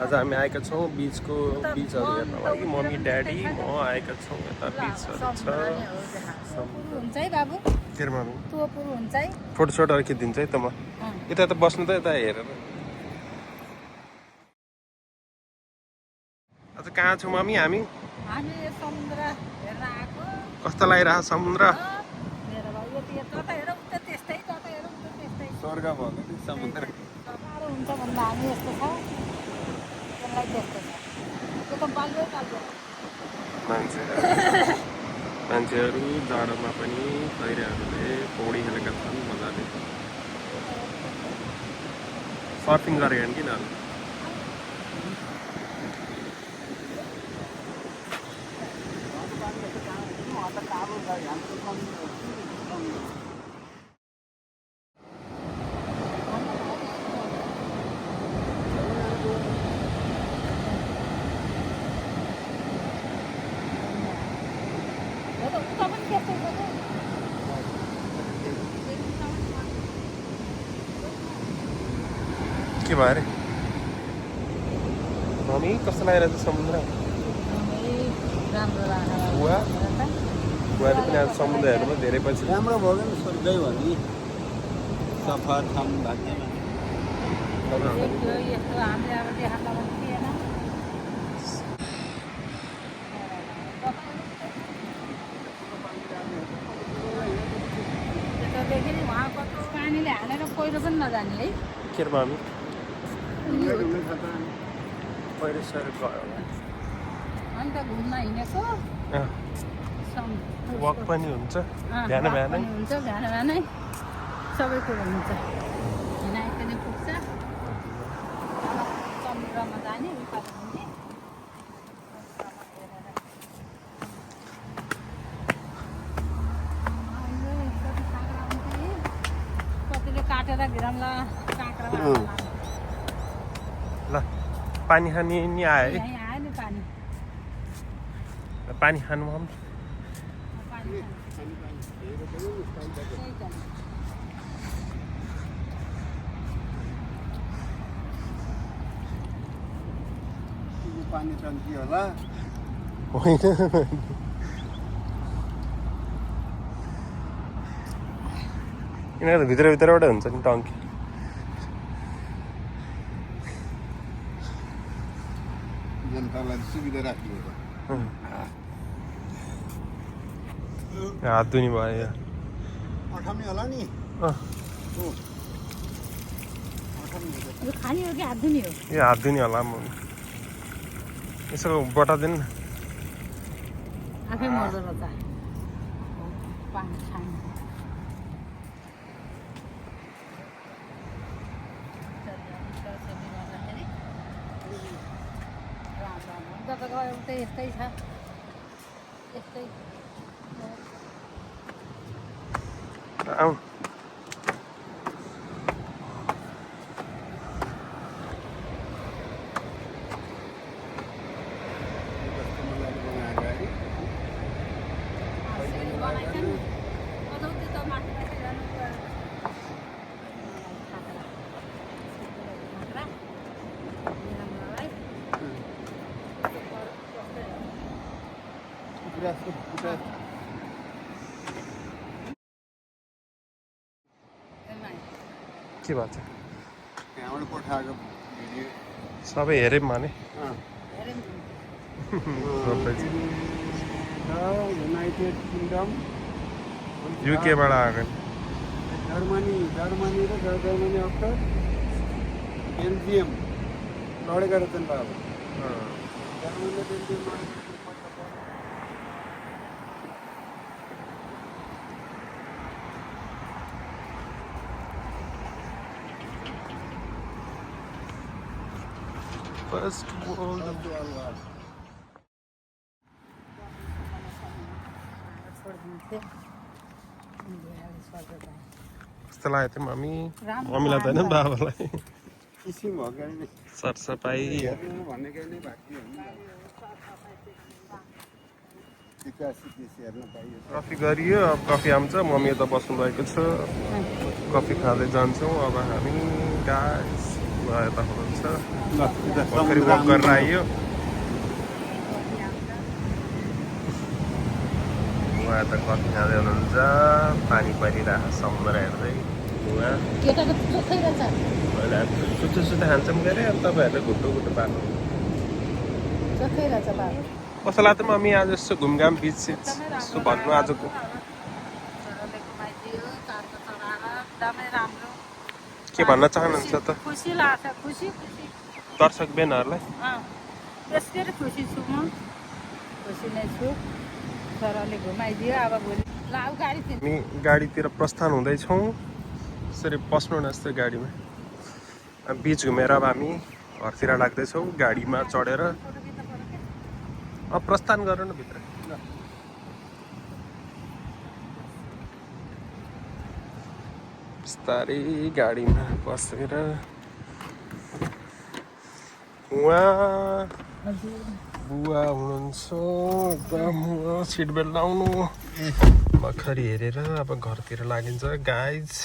आज हामी आएका छौँ बिचहरू हेर्नको लागि। मम्मी ड्याडी म आएका छौँ। यता बिचहरू छ। हुन्छ है बाबु, के रे मम्मी टोपुर हुन्छ है। फोटोसोटहरू खिचिदिन्छ है त म। यता त बस्नु त यता हेरेर। आज कहाँ छौँ मम्मी हामी? हामी समुद्र हेर्न आएको। कस्तो लागिरहेको समुद्र? मेरो भाइ यति जता हेरौँ उता त्यस्तै, जता हेरौँ उता त्यस्तै। स्वर्ग भयो नि समुद्र। साह्रो हुन्छ भन्दा हामी यस्तो छ, त्यसलाई त्यस्तो छ। त्यो त बाल्यो बाल्यो। मान्छेहरू जाडोमा पनि पहिराहरूले पौडी खेलेका छन् मजाले। सर्फिङ गरेका किन? उता पनि त्यस्तै छ त। के भयो अरे मम्मी? कस्तो लागिरहेको छ समुद्र? राम्रो लाग्छ। बुवाले पनि आज समुद्र हेर्नु धेरै पछि। राम्रो भयो नि स्वर्गै भयो नि। सफा ठाउँ भाग्यमा यस्तो हामीले अब देखाउन पनि थिएन। त्यतादेखि उहाँ कस्तो पानीले हालेर पहिरो पनि नजाने है। के रे मम्मी? पहिरो सहिरो गयो होला। अन्त घुम्न हिँडेको वक पनि हुन्छ बिहान बिहानै। हुन्छ बिहान बिहानै सबै कुरो हुन्छ। हिँडाइ पनि पुग्छ। समुद्रमा जाने उकालो हुने। कतिले काटेर गिराउँला काँक्रामा। ल पानी खाने नि आयो है। यहीँ आयो नि पानी। पानी खानु मम्मी? पानी पानी टन्की होला। होइन यिनीहरू त भित्रबाट हुन्छ नि टङ्की। जनतालाई सुविधा राख्नु हात धुने भयो। अठामी होला नि। खाने हो कि हात धुने हो? यो हात धुने होला म। यसो बटाइदिनु न। आफै मर्दो रहेछ पानी खानु। जता गयो उतै यस्तै छ। यस्तै आऊ के भएको छ? त्यहाँबाट पठाएको भिडियो सबै हेऱ्यौँ भने युनाइटेड किङडम, युकेबाट आएको नि। जर्मनी र जर्मनी अफर बेल्जियम लडेका रहेछन् बाबु। जर्मनी र बेल्जियम लडेका। First world कस्तो लाग्यो थियो मम्मी? मम्मीलाई त होइन बाबालाई? किसिम हो क्या नि सरसफाइ भनेकै नै बाँकी हो नि। हेर्न पाइयो। कफी गरियो। अब कफी आउँछ। मम्मी यता बस्नु भएको छ। कफी खाँदै जान्छौँ अब हामी गाइस। ल बुवा यता हुनुहुन्छ ल यता भर्खरै वक गरेर आइयो बुवा यता कफी खाँदै हुनुहुन्छ पानी परिरहेको समुद्र हेर्दै बुवा केटाको चोखै रहेछ मैले सुत्तो सुत्तो खान्छौँ के अरे अनि तपाईँहरूले घुट्टो घुट्टो पार्नु चोखै रहेछ बाबु कस्तो लाग्छ मम्मी आज यसो घुमघाम बिच यसो भन्नु आजको छोराले घुमाइदियो चारको चढाएर एकदमै राम्रो के भन्न चाहनुहुन्छ त खुसी लाग्छ खुसी खुसी दर्शक बेनहरूलाई त्यसकै खुसी छु म खुसी नै छु छोराले घुमाइदियो अब भोलि ल अब गाडी हामी गाडीतिर प्रस्थान हुँदैछौँ यसरी पस्नु न यस्तो गाडीमा बिच घुमेर अब हामी घरतिर लाग्दैछौँ गाडीमा चढेर प्रस्थान गरौँ न भित्र बिस्तारै गाडीमा बसेर उहाँ बुवा हुनुहुन्छ एकदम सिट बेल्ट लाउनु मखरी हेरेर अब घरतिर लागिन्छ गाइज